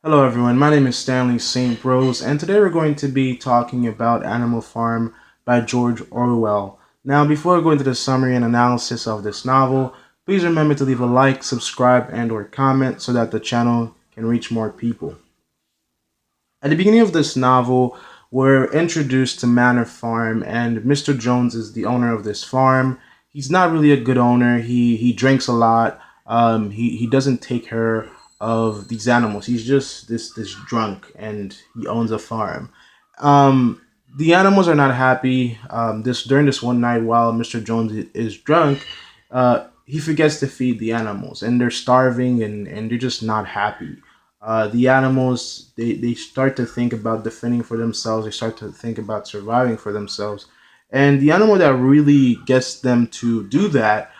Hello, everyone. My name is Stanley St. Rose, and today we're going to be talking about Animal Farm by George Orwell. Now, before we go into the summary and analysis of this novel, please remember to leave a like, subscribe, and/or comment so that the channel can reach more people. At the beginning of this novel, we're introduced to Manor Farm, and Mr. Jones is the owner of this farm. He's not really a good owner. He drinks a lot. He doesn't take care of these animals. He's just this drunk, and he owns a farm. Um, the animals are not happy. This during this one night while Mr. Jones is drunk, he forgets to feed the animals, and they're starving, and they're just not happy. The animals they start to think about defending for themselves. They start to think about surviving for themselves, and the animal that really gets them to do that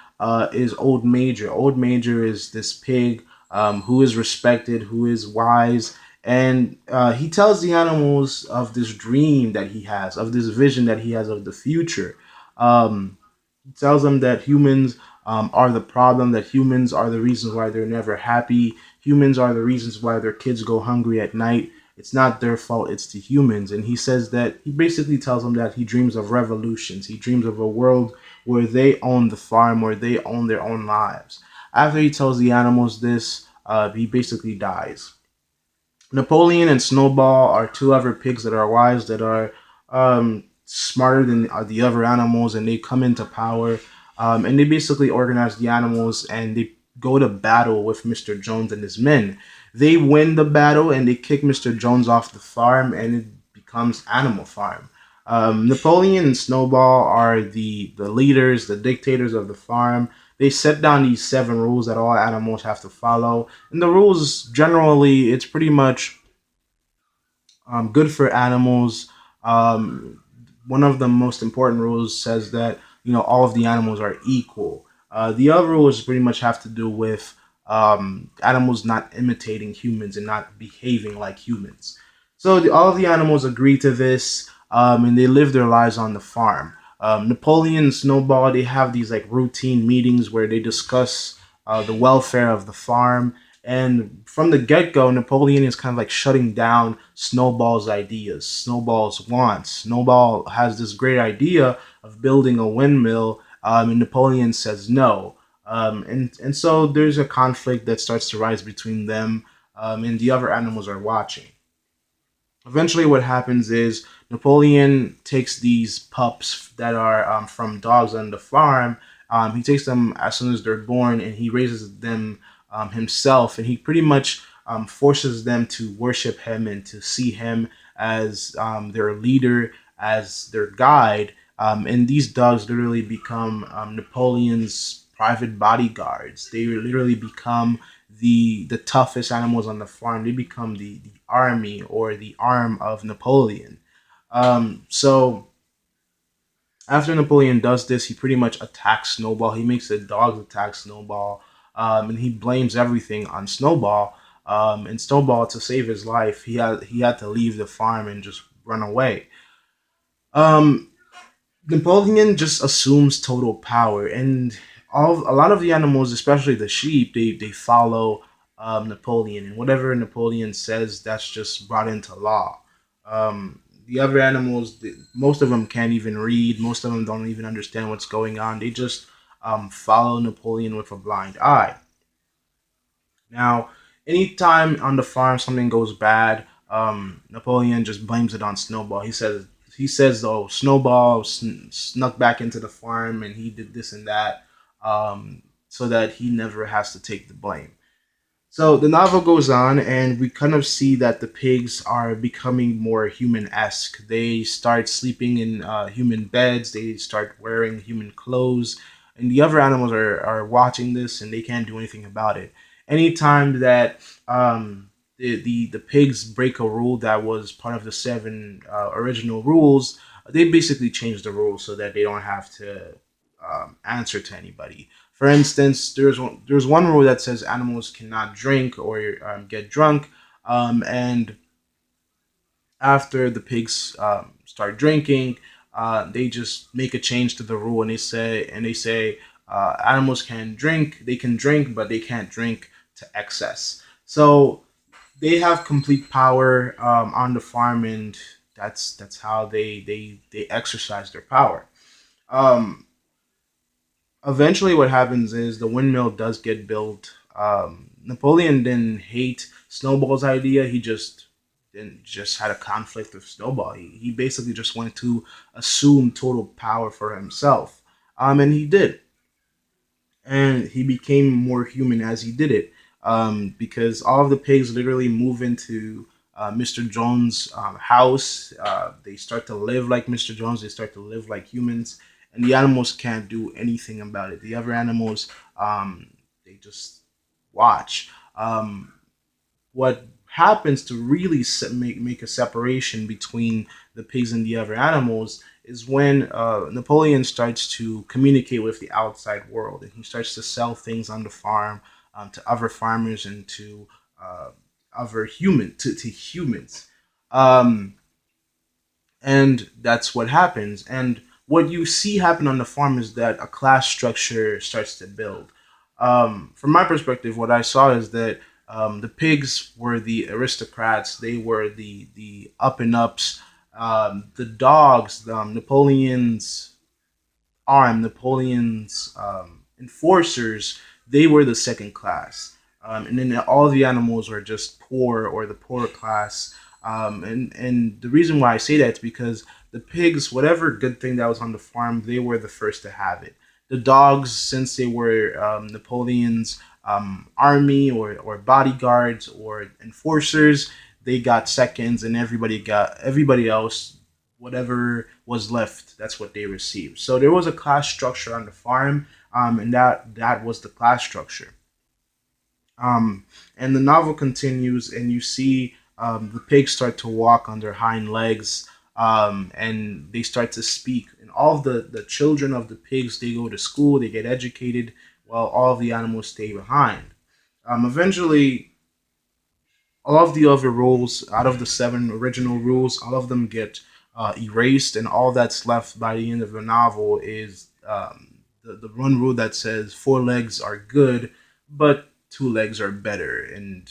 is Old Major. Old Major is this pig who is respected, who is wise, and he tells the animals of this dream that he has, of this vision that he has of the future. He tells them that humans are the problem, that humans are the reasons why they're never happy. Humans are the reasons why their kids go hungry at night. It's not their fault, it's the humans. And he says that he basically tells them that he dreams of revolutions. He dreams of a world where they own the farm, where they own their own lives. After he tells the animals this, he basically dies. Napoleon and Snowball are two other pigs that are wise, that are smarter than the other animals, and they come into power. And they basically organize the animals, and they go to battle with Mr. Jones and his men. They win the battle, and they kick Mr. Jones off the farm, and it becomes Animal Farm. Napoleon and Snowball are the leaders, the dictators of the farm. They set down these seven rules that all animals have to follow, and the rules generally it's pretty much good for animals. Um, One of the most important rules says that all of the animals are equal. The other rules pretty much have to do with animals not imitating humans and not behaving like humans. So all of the animals agree to this, and they live their lives on the farm. Napoleon and Snowball, they have these like routine meetings where they discuss the welfare of the farm. And from the get go, Napoleon is kind of like shutting down Snowball's ideas, Snowball's wants. Snowball has this great idea of building a windmill, and Napoleon says no. And so there's a conflict that starts to rise between them, and the other animals are watching. Eventually, what happens is Napoleon takes these pups that are from dogs on the farm. He takes them as soon as they're born, and he raises them himself, and he pretty much forces them to worship him and to see him as their leader, as their guide. And these dogs literally become Napoleon's private bodyguards. They literally become the toughest animals on the farm. They become the army or the arm of Napoleon. So after Napoleon does this, he pretty much attacks Snowball. He makes the dogs attack Snowball, and he blames everything on Snowball. And Snowball, to save his life, he had to leave the farm and just run away. Um, Napoleon just assumes total power, and a lot of the animals, especially the sheep, they follow Napoleon, and whatever Napoleon says, that's just brought into law. The other animals, most of them can't even read. Most of them don't even understand what's going on. They just follow Napoleon with a blind eye. Now, anytime on the farm something goes bad, Napoleon just blames it on Snowball. He says though Snowball snuck back into the farm and he did this and that, so that he never has to take the blame. So the novel goes on, and we kind of see that the pigs are becoming more human esque. They start sleeping in human beds, they start wearing human clothes, and the other animals are watching this and they can't do anything about it. Anytime that the pigs break a rule that was part of the seven original rules, they basically change the rules so that they don't have to answer to anybody. For instance, there's one rule that says animals cannot drink or get drunk, and after the pigs start drinking, they just make a change to the rule, and they say animals can drink, they can drink, but they can't drink to excess. So they have complete power on the farm, and that's how they exercise their power. Um, Eventually, what happens is the windmill does get built. Napoleon didn't hate Snowball's idea. He just didn't just had a conflict with Snowball. He basically just wanted to assume total power for himself, and he did, and he became more human as he did it. Because all of the pigs literally move into Mr. Jones' house. They start to live like Mr. Jones. They start to live like humans, and the animals can't do anything about it. The other animals, they just watch. What happens to really make a separation between the pigs and the other animals is when Napoleon starts to communicate with the outside world, and he starts to sell things on the farm to other farmers and to uh, other to humans. Um, and that's what happens. And what you see happen on the farm is that a class structure starts to build. From my perspective, what I saw is that the pigs were the aristocrats. They were the up and ups. The dogs, Napoleon's Napoleon's enforcers, they were the second class. And then all the animals were just poor or the poorer class. And the reason why I say that is because the pigs, whatever good thing that was on the farm, they were the first to have it. The dogs, since they were Napoleon's army or bodyguards or enforcers, they got seconds, and everybody else whatever was left, that's what they received. So there was a class structure on the farm, and that was the class structure. And the novel continues, and you see the pigs start to walk on their hind legs, and they start to speak. And all of the children of the pigs, they go to school, they get educated, while all of the animals stay behind. Eventually, all of the other rules out of the seven original rules, all of them get erased, and all that's left by the end of the novel is the one rule that says four legs are good, but two legs are better. And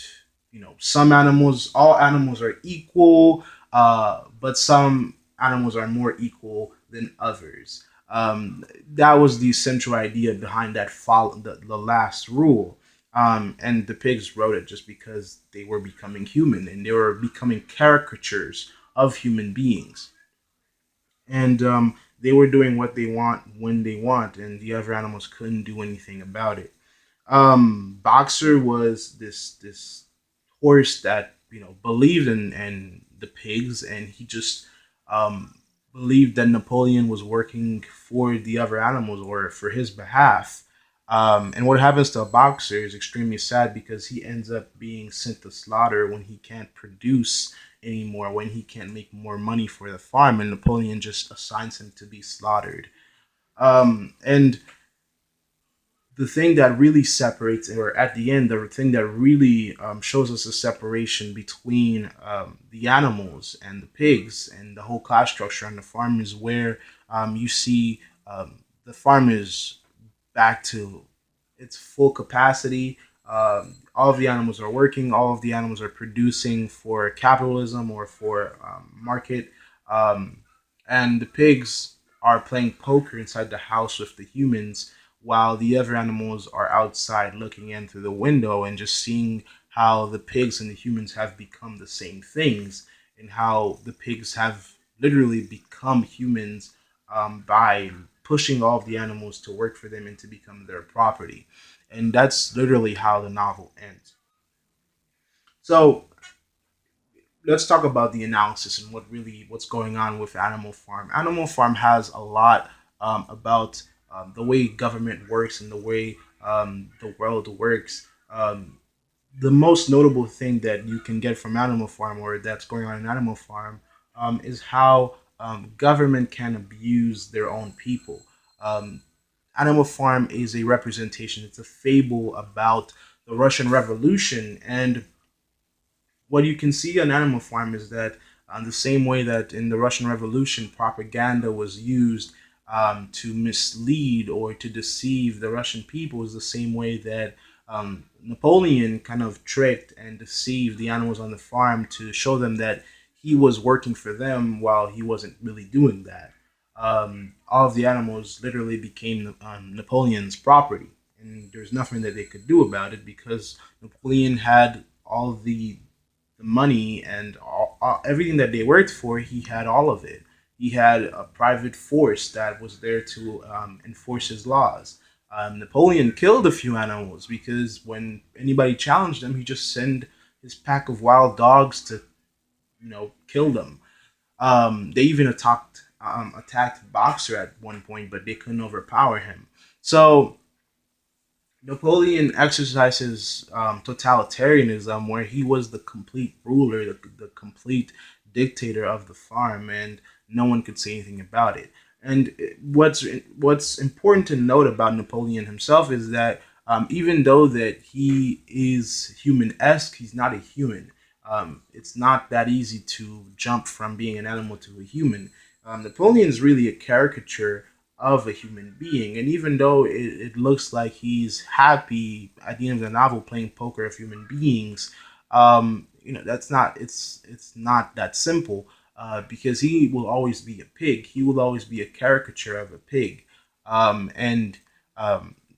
some animals, all animals are equal, but some animals are more equal than others. That was the central idea behind the last rule. And the pigs wrote it just because they were becoming human and they were becoming caricatures of human beings. And they were doing what they want when they want, and the other animals couldn't do anything about it. Boxer was this horse that believed in the pigs, and he just um, believed that Napoleon was working for the other animals or for his behalf. And what happens to a boxer is extremely sad because he ends up being sent to slaughter when he can't produce anymore, when he can't make more money for the farm, and Napoleon just assigns him to be slaughtered. And the thing that really separates, or at the end, the thing that really shows us a separation between the animals and the pigs and the whole class structure on the farm is where you see the farm is back to its full capacity. All of the animals are working. All of the animals are producing for capitalism or for market. Um, and the pigs are playing poker inside the house with the humans, while the other animals are outside looking in through the window and just seeing how the pigs and the humans have become the same things, and how the pigs have literally become humans by pushing all of the animals to work for them and to become their property. And that's literally how the novel ends. So let's talk about the analysis and what's going on with Animal Farm. Animal Farm has a lot about the way government works and the way the world works. The most notable thing that you can get from Animal Farm, or that's going on in Animal Farm, is how government can abuse their own people. Um, Animal Farm is a representation, it's a fable about the Russian Revolution. And what you can see on Animal Farm is that the same way that in the Russian Revolution, propaganda was used to mislead or to deceive the Russian people, is the same way that Napoleon kind of tricked and deceived the animals on the farm to show them that he was working for them while he wasn't really doing that. All of the animals literally became Napoleon's property, and there's nothing that they could do about it because Napoleon had all the money and everything that they worked for. He had all of it. He had a private force that was there to enforce his laws. Napoleon killed a few animals because when anybody challenged him, he just sent his pack of wild dogs to kill them. They even attacked Boxer at one point, but they couldn't overpower him. So Napoleon exercises totalitarianism, where he was the complete ruler, the complete dictator of the farm, and no one could say anything about it. And what's important to note about Napoleon himself is that even though that he is human-esque, he's not a human. It's not that easy to jump from being an animal to a human. Napoleon is really a caricature of a human being. And even though it looks like he's happy at the end of the novel playing poker of human beings, that's not it's not that simple because he will always be a pig. He will always be a caricature of a pig, and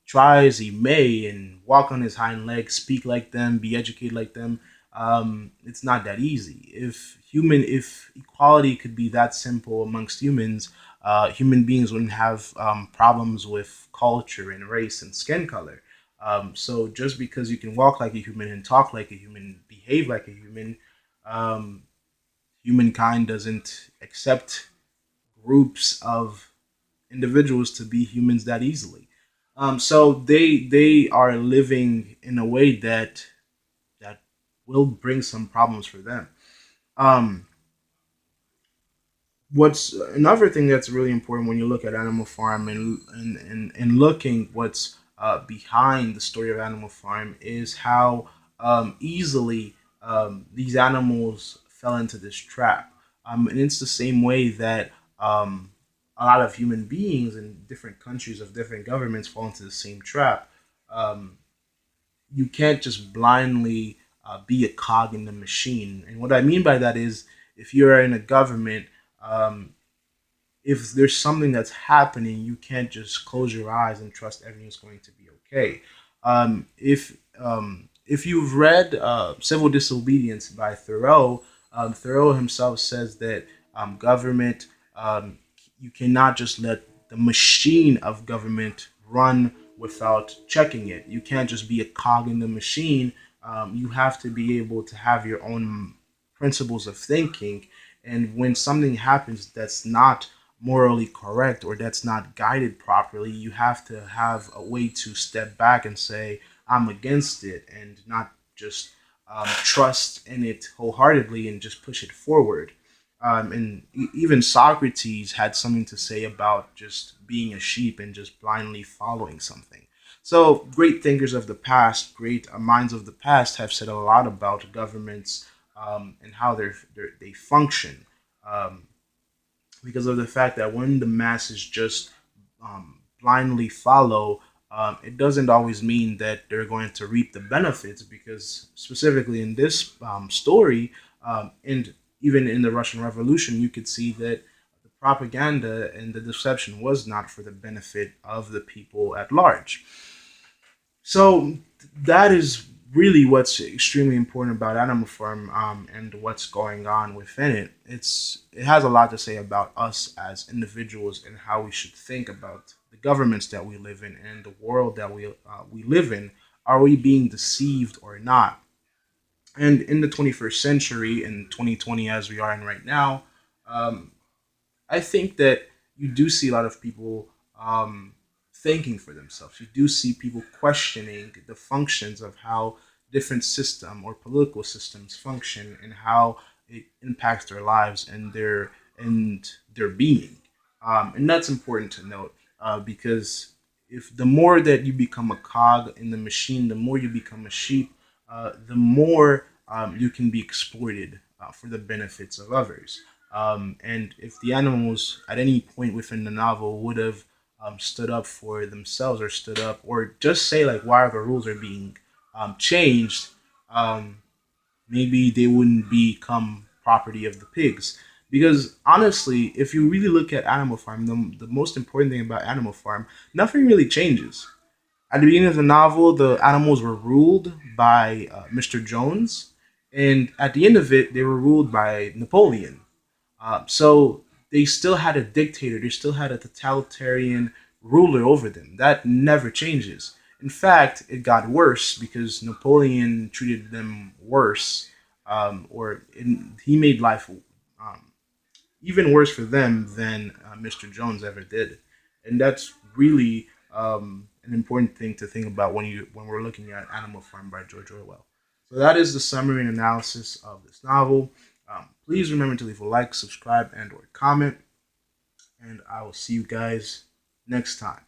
try as he may and walk on his hind legs, speak like them, be educated like them. It's not that easy. If equality could be that simple amongst humans, human beings wouldn't have problems with culture and race and skin color. So just because you can walk like a human and talk like a human, behave like a human, um, humankind doesn't accept groups of individuals to be humans that easily. So they are living in a way that will bring some problems for them. Um, what's another thing that's really important when you look at Animal Farm and looking what's behind the story of Animal Farm is how easily these animals fell into this trap. And it's the same way that a lot of human beings in different countries of different governments fall into the same trap. Um, you can't just blindly be a cog in the machine. And what I mean by that is if you're in a government, um, if there's something that's happening, you can't just close your eyes and trust everything's going to be okay. If you've read Civil Disobedience by Thoreau, Thoreau himself says that government, um, you cannot just let the machine of government run without checking it. You can't just be a cog in the machine. You have to be able to have your own principles of thinking. And when something happens that's not morally correct or that's not guided properly, you have to have a way to step back and say, I'm against it, and not just trust in it wholeheartedly and just push it forward. And even Socrates had something to say about just being a sheep and just blindly following something. So, great thinkers of the past, great minds of the past have said a lot about governments and how they function. Um, because of the fact that when the masses just blindly follow, it doesn't always mean that they're going to reap the benefits. Because specifically in this story, and even in the Russian Revolution, you could see that the propaganda and the deception was not for the benefit of the people at large. So that is really what's extremely important about Animal Farm and what's going on within it. It has a lot to say about us as individuals and how we should think about the governments that we live in and the world that we live in. Are we being deceived or not? And in the 21st century, in 2020, as we are in right now, um, I think that you do see a lot of people thinking for themselves. You do see people questioning the functions of how different system or political systems function and how it impacts their lives and their being. And that's important to note because if the more that you become a cog in the machine, the more you become a sheep, the more you can be exploited for the benefits of others. And if the animals at any point within the novel would have stood up for themselves or stood up or just say like why the rules are being changed, um, maybe they wouldn't become property of the pigs. Because honestly, if you really look at Animal Farm, the most important thing about Animal Farm, nothing really changes. At the beginning of the novel, the animals were ruled by Mr. Jones, and at the end of it, they were ruled by Napoleon. So they still had a dictator, they still had a totalitarian ruler over them. That never changes. In fact, it got worse because Napoleon treated them worse, he made life even worse for them than Mr. Jones ever did, and that's really an important thing to think about when we're looking at Animal Farm by George Orwell. So that is the summary and analysis of this novel. Please remember to leave a like, subscribe, and or comment, and I will see you guys next time.